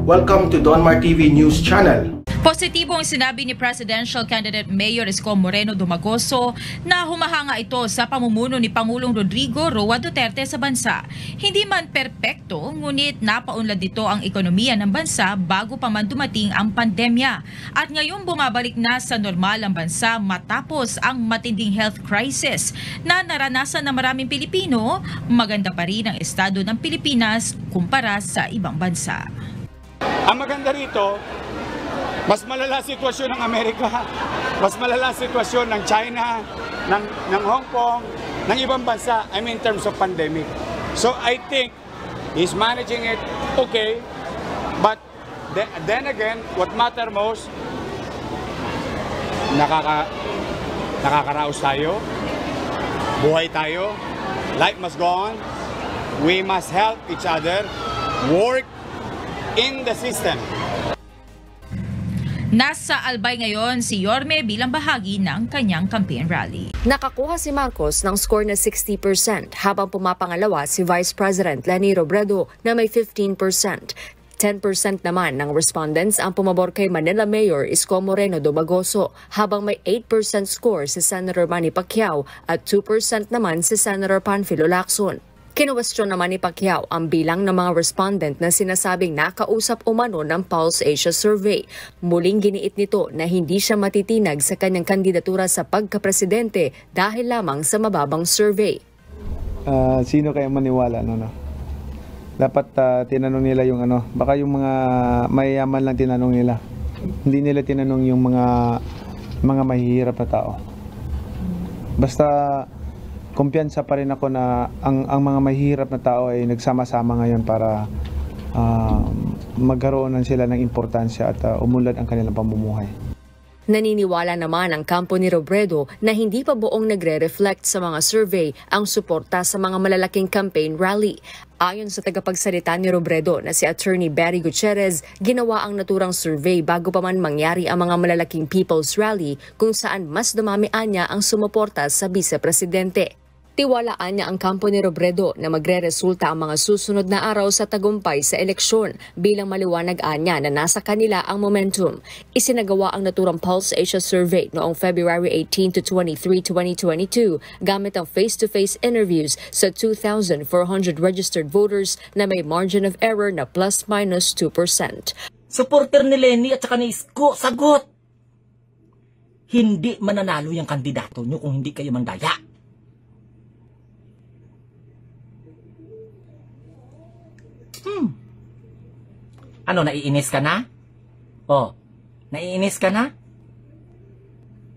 Welcome to Donmar TV News Channel. Positibo ang sinabi ni Presidential Candidate Mayor Isko Moreno Dumagoso na humahanga ito sa pamumuno ni Pangulong Rodrigo Roa Duterte sa bansa. Hindi man perpekto, ngunit napaunlad dito ang ekonomiya ng bansa bago pa man dumating ang pandemya. At ngayong bumabalik na sa normal ang bansa matapos ang matinding health crisis na naranasan ng maraming Pilipino, maganda pa rin ang estado ng Pilipinas kumpara sa ibang bansa. Ang maganda rito, mas malala sitwasyon ng Amerika, mas malala sitwasyon ng China, ng Hong Kong, ng ibang bansa, I mean in terms of pandemic. So I think he's managing it okay, but then again, what matter most, nakakaraos tayo, buhay tayo, life must go on, we must help each other, work in the system. Nasa Albay ngayon si Yorme bilang bahagi ng kanyang campaign rally. Nakakuha si Marcos ng score na 60% habang pumapangalawa si Vice President Leni Robredo na may 15%. 10% naman ng respondents ang pumabor kay Manila Mayor Isko Moreno Dumagoso habang may 8% score si Senator Manny Pacquiao at 2% naman si Senator Panfilo Lacson. Kinuwestiyon naman ni Pacquiao ang bilang ng mga respondent na sinasabing nakausap umano ng Pulse Asia Survey. Muling giniit nito na hindi siya matitinag sa kanyang kandidatura sa pagkapresidente dahil lamang sa mababang survey. Sino kaya maniwala? Dapat tinanong nila yung baka yung mga mayayaman lang tinanong nila. Hindi nila tinanong yung mga mahihirap na tao. Basta kumpiyansa pa rin ako na ang mga mahihirap na tao ay nagsama-sama ngayon para magkaroon sila ng importansya at umunlad ang kanilang pamumuhay. Naniniwala naman ang kampo ni Robredo na hindi pa buong nagre-reflect sa mga survey ang suporta sa mga malalaking campaign rally. Ayon sa tagapagsalita ni Robredo na si Attorney Barry Gutierrez, ginawa ang naturang survey bago pa man mangyari ang mga malalaking people's rally kung saan mas dumami anya ang sumuporta sa vice-presidente. Tiwalaan niya ang kampo ni Robredo na magre-resulta ang mga susunod na araw sa tagumpay sa eleksyon bilang maliwanag anya na nasa kanila ang momentum. Isinagawa ang naturang Pulse Asia Survey noong February 18 to 23, 2022 gamit ang face-to-face interviews sa 2,400 registered voters na may margin of error na plus-minus 2%. Supporter ni Leni at saka ni Isko, sagot! Hindi mananalo yung kandidato nyo kung hindi kayo mandaya. Ano, naiinis ka na? Oh, naiinis ka na?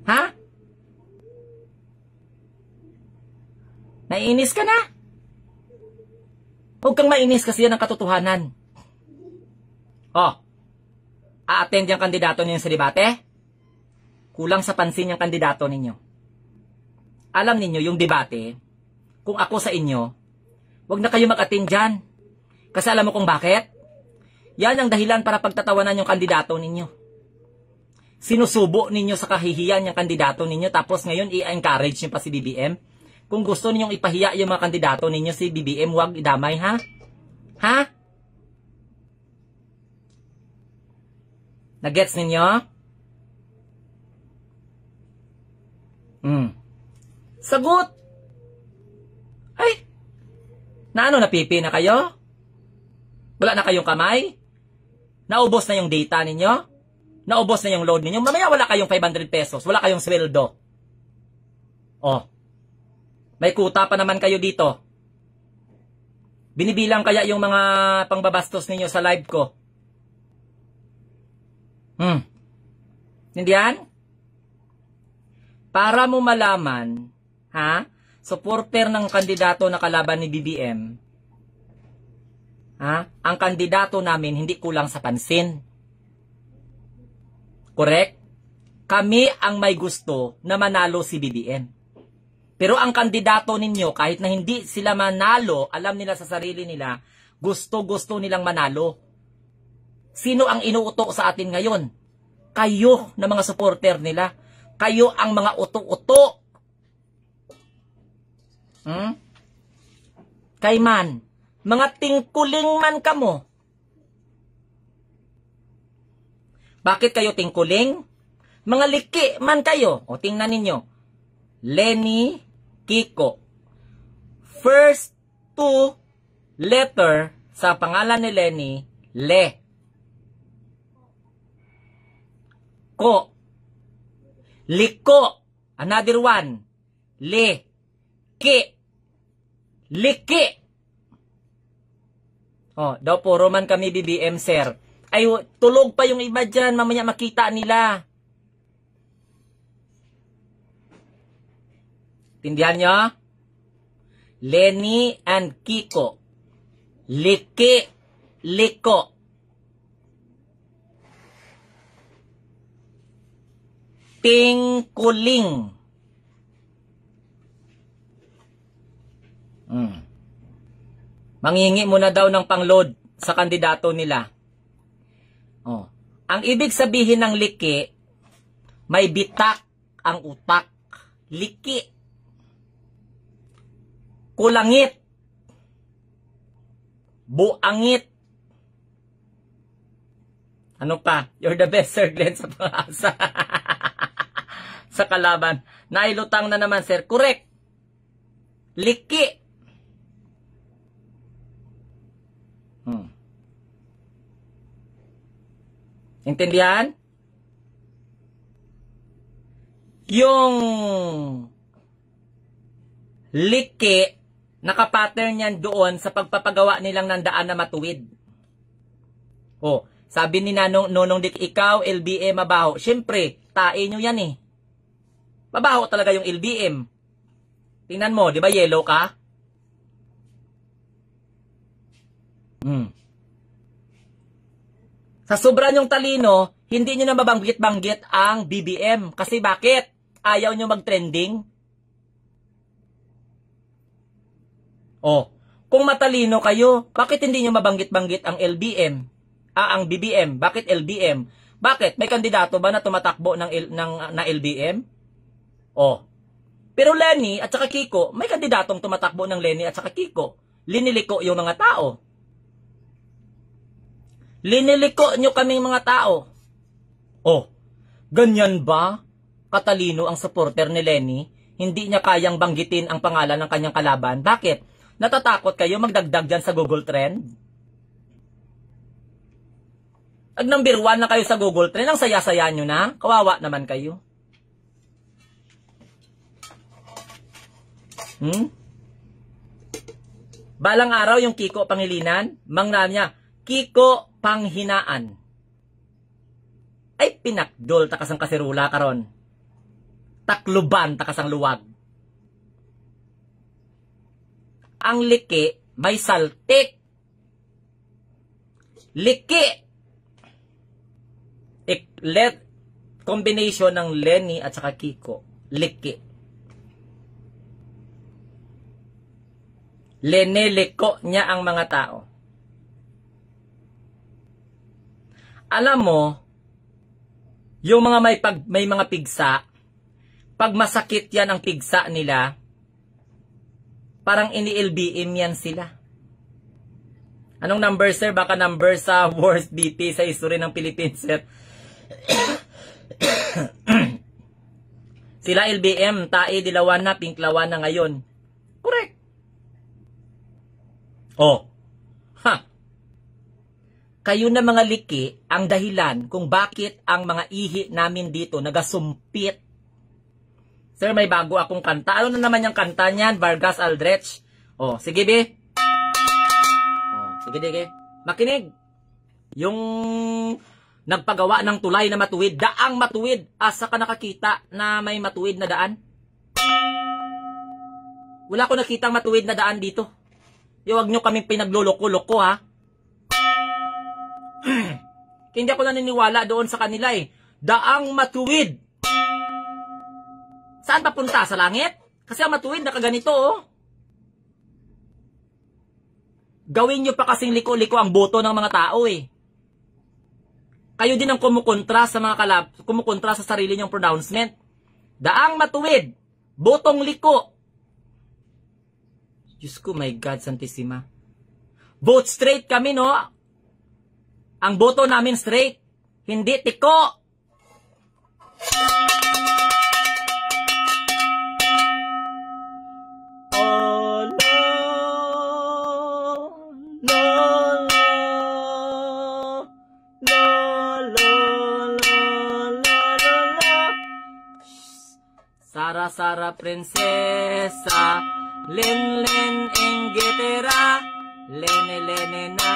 Ha? Naiinis ka na? Huwag kang mainis kasi yan ang katotohanan. Oh, a-attend yung kandidato ninyo sa debate? Kulang sa pansin yung kandidato ninyo. Alam ninyo yung debate, kung ako sa inyo, huwag na kayo mag-attend dyan. Kasi alam mo kung bakit? Yan ang dahilan para pagtatawanan yung kandidato ninyo. Sinusubo ninyo sa kahihiyan yung kandidato ninyo tapos ngayon i-encourage nyo pa si BBM. Kung gusto ninyong ipahiya yung mga kandidato ninyo si BBM, huwag idamay, ha? Ha? Nagets ninyo? Sagot! Ay! Napipi na kayo? Wala na kayong kamay? Naubos na yung data ninyo? Naubos na yung load ninyo? Mamaya wala kayong 500 pesos. Wala kayong sweldo. Oh. May kuta pa naman kayo dito. Binibilang kaya yung mga pangbabastos ninyo sa live ko. Hindihan? Para mo malaman, ha? Supporter ng kandidato na kalaban ni BBM, ha? Ang kandidato namin hindi kulang sa pansin. Correct? Kami ang may gusto na manalo si BBM. Pero ang kandidato ninyo, kahit na hindi sila manalo, alam nila sa sarili nila, gusto-gusto nilang manalo. Sino ang inuuto sa atin ngayon? Kayo na mga supporter nila. Kayo ang mga uto-uto. Kay man, mga tingkuling man kamo. Bakit kayo tingkuling? Mga liki man kayo. O tingnan ninyo. Lenny, Kiko. First two letter sa pangalan ni Lenny, Le. Ko. Liko. Another one. Le. Ki. Liki. Oh, daw puro man kami BBM, sir. Ay, tulog pa yung iba dyan. Mamaya makita nila. Tindihan nyo? Lenny and Kiko. Liki. Liko. Tingkuling. Manghingi muna daw ng pangload sa kandidato nila. Oh. Ang ibig sabihin ng liki, may bitak ang utak. Liki. Kulangit. Buangit. Ano pa? You're the best, Sir Glenn, sa pangasa. Sa kalaban. Nailutang na naman, sir. Correct. Liki. Intindihan? Yung liki, nakapattern yan doon sa pagpapagawa nilang ng daan na matuwid. Oh, sabi ni Nonong Dick, ikaw, LBM, mabaho. Siyempre, tae nyo yan eh. Mabaho talaga yung LBM. Tingnan mo, di ba yellow ka? Sa sobra nyong talino, hindi nyo na mabanggit-banggit ang BBM. Kasi bakit? Ayaw nyo mag-trending? Oh, kung matalino kayo, bakit hindi nyo mabanggit-banggit ang LBM? Ang BBM. Bakit LBM? Bakit? May kandidato ba na tumatakbo na LBM? Oh. Pero Lenny at saka Kiko, may kandidatong tumatakbo ng Lenny at saka Kiko. Liniliko yung mga tao. Liniliko nyo kaming mga tao. Oh, ganyan ba? Katalino ang supporter ni Lenny? Hindi niya kayang banggitin ang pangalan ng kanyang kalaban. Bakit? Natatakot kayo magdagdag dyan sa Google Trend? Ag number 1 na kayo sa Google Trend, ang saya-saya nyo na. Kawawa naman kayo. Balang araw yung Kiko Pangilinan, mangna niya, Kiko Panghinaan. Ay pinakdol takasang kaserula karon. Takluban takasang luwag. Ang liki may saltik. Liki. Combination ng Lenny at saka Kiko. Liki. Liniliko niya ang mga tao. Alam mo, yung mga may mga pigsa, pag masakit yan ang pigsa nila, parang ini-LBM yan sila. Anong number, sir? Baka number sa worst BP sa history ng Philippines, sir. Sila LBM, tae dilawan na, pinklawan na ngayon. Correct. Oh. Ha. Kayo na mga liki ang dahilan kung bakit ang mga ihi namin dito nagasumpit. Sir, may bago akong kanta. Ano na naman yung kanta niyan? Vargas Aldrich. Oh, sige be. Oh, sige. Makinig. Yung nagpagawa ng tulay na matuwid, daang matuwid. Asa ka nakakita na may matuwid na daan? Wala ko nakitang matuwid na daan dito. Huwag nyo kaming pinagluloko-loko, ha? Hindi ako naniniwala doon sa kanila eh. Daang matuwid. Saan papunta? Sa langit? Kasi ang matuwid nakaganito, oh. Gawin nyo pa kasing liko-liko ang boto ng mga tao eh. Kayo din ang kumukontra sa mga kumukontra sa sarili nyong pronouncement. Daang matuwid. Botong liko. Diyos ko, my God, Santissima. Vote straight kami, no? Ang boto namin straight. Hindi tiko. Sara prinsesa, Linlin inggitera, Lene na,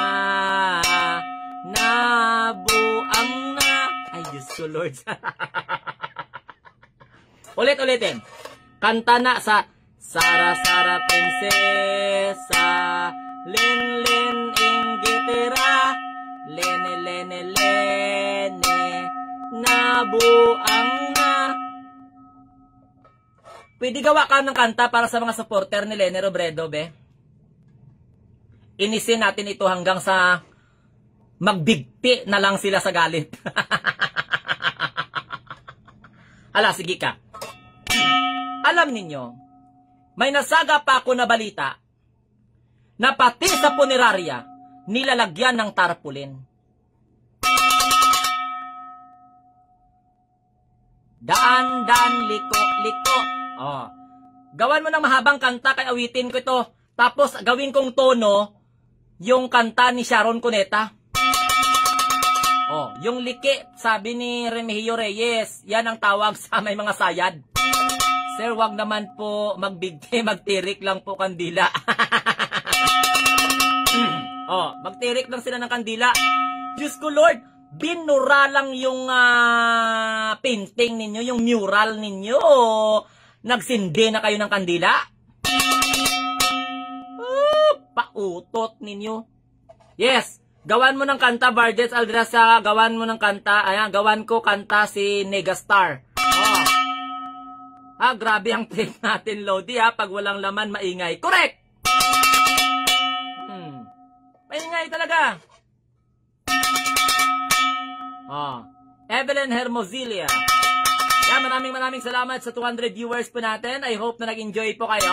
nabuang na. Ay, Diyos ko, Lord. Ulitin. Kanta na sa Sara prinsesa, Linlin inggitera, Lene, nabuang na. Pwede gawa ka ng kanta para sa mga supporter ni Lene Robredo, be? Inisin natin ito hanggang sa magbigti na lang sila sa galit. Hala, sige ka. Alam ninyo, may nasaga pa ako na balita na pati sa punerarya nilalagyan ng tarpaulin. Daan, liko. Oh. Gawan mo ng mahabang kanta kay awitin ko ito. Tapos gawin kong tono yung kanta ni Sharon Cuneta. Oh, yung liki, sabi ni Remigio Reyes, yan ang tawag sa may mga sayad. Sir, wag naman po magbigti, magtirik lang po kandila. Oh, magtirik lang sila ng kandila. Diyos ko Lord, binura lang yung painting ninyo, yung mural ninyo. Nagsindi na kayo ng kandila? Pautot ninyo. Yes, gawan mo ng kanta, Bargets Aldrasa, gawan mo ng kanta. Ayan, gawan ko kanta si Negastar. Oh. Grabe ang trip natin, Lodi, pag walang laman, maingay. Correct! Maingay talaga. Oh. Evelyn Hermosillia. Yeah, maraming salamat sa 200 viewers po natin. I hope na nag-enjoy po kayo.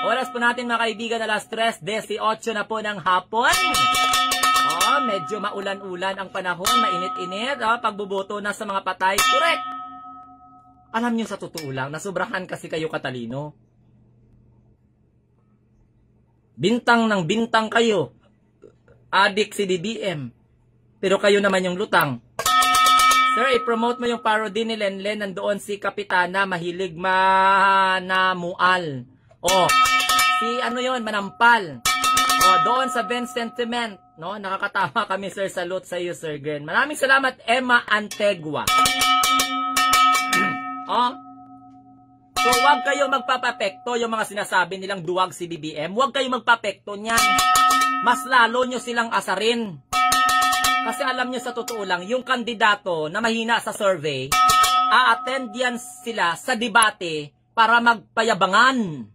Oras po natin mga kaibigan, alas 3:18 na po ng hapon. Oh, medyo maulan-ulan ang panahon, mainit-init. Pagbuboto na sa mga patay. Correct! Alam nyo sa totoo lang, nasubrahan kasi kayo katalino. Bintang ng bintang kayo. Adik si DBM. Pero kayo naman yung lutang. Sir, i-promote mo yung parody ni Lenlen. Nandoon si Kapitana, mahilig manamual. Oh, si ano yon, Manampal. Oh, doon sa Ben Sentiment. No? Nakakatawa kami, sir. Salute sa iyo, Sir Gren. Maraming salamat, Emma Antegua. Oh. So, huwag kayo magpapapekto yung mga sinasabi nilang duwag si BBM. Huwag kayo magpapekto niyan. Mas lalo nyo silang asarin. Kasi alam nyo sa totoo lang, yung kandidato na mahina sa survey, a-attend yan sila sa debate para magpayabangan.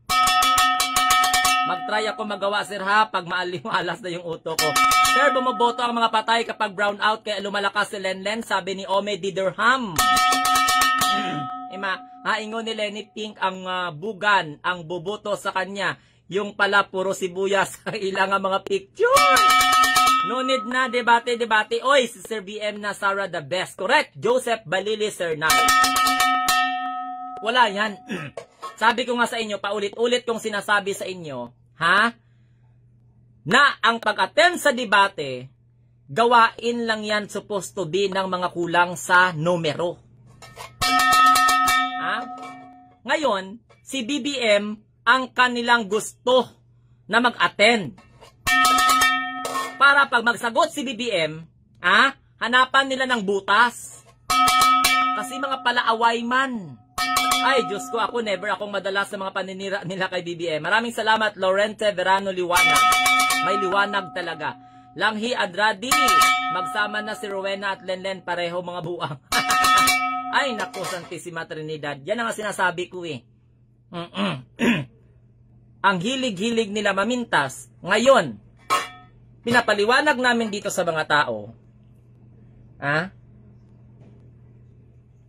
Mag-try ako magawa, sir, pag maaliwalas na yung uto ko. Sir, bumoboto ang mga patay kapag brown out kaya lumalakas si Lenlen, sabi ni Ome Diderham. Ingon ni Lenny Pink ang bugan, ang buboto sa kanya. Yung pala puro sibuyas ang ilang mga picture. No need na debate. Oy, si Sir BM na Sara the best. Correct. Joseph Balili, Sir Now. Wala yan. Sabi ko nga sa inyo, paulit-ulit kong sinasabi sa inyo, na ang pag-attend sa debate, gawain lang yan supposed to be ng mga kulang sa numero. Ngayon, si BBM ang kanilang gusto na mag-attend. Para pag magsagot si BBM, hanapan nila ng butas. Kasi mga palaaway man. Ay, Diyos ko, ako never akong madalas sa mga paninira nila kay BBM. Maraming salamat, Lorente Verano Liwanag. May liwanag talaga. Langhi Adradi, magsama na si Rowena at Lenlen, pareho mga buang. Ay, naku, Santissima Trinidad. Yan ang sinasabi ko eh. Ang hilig-hilig nila mamintas. Ngayon, pinapaliwanag namin dito sa mga tao,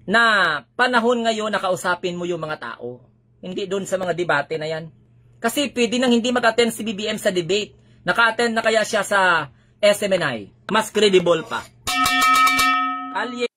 na panahon ngayon na kausapin mo yung mga tao. Hindi doon sa mga debate na yan. Kasi pwede nang hindi mag-attend si BBM sa debate. Naka-attend na kaya siya sa SMNI. Mas credible pa. Kalye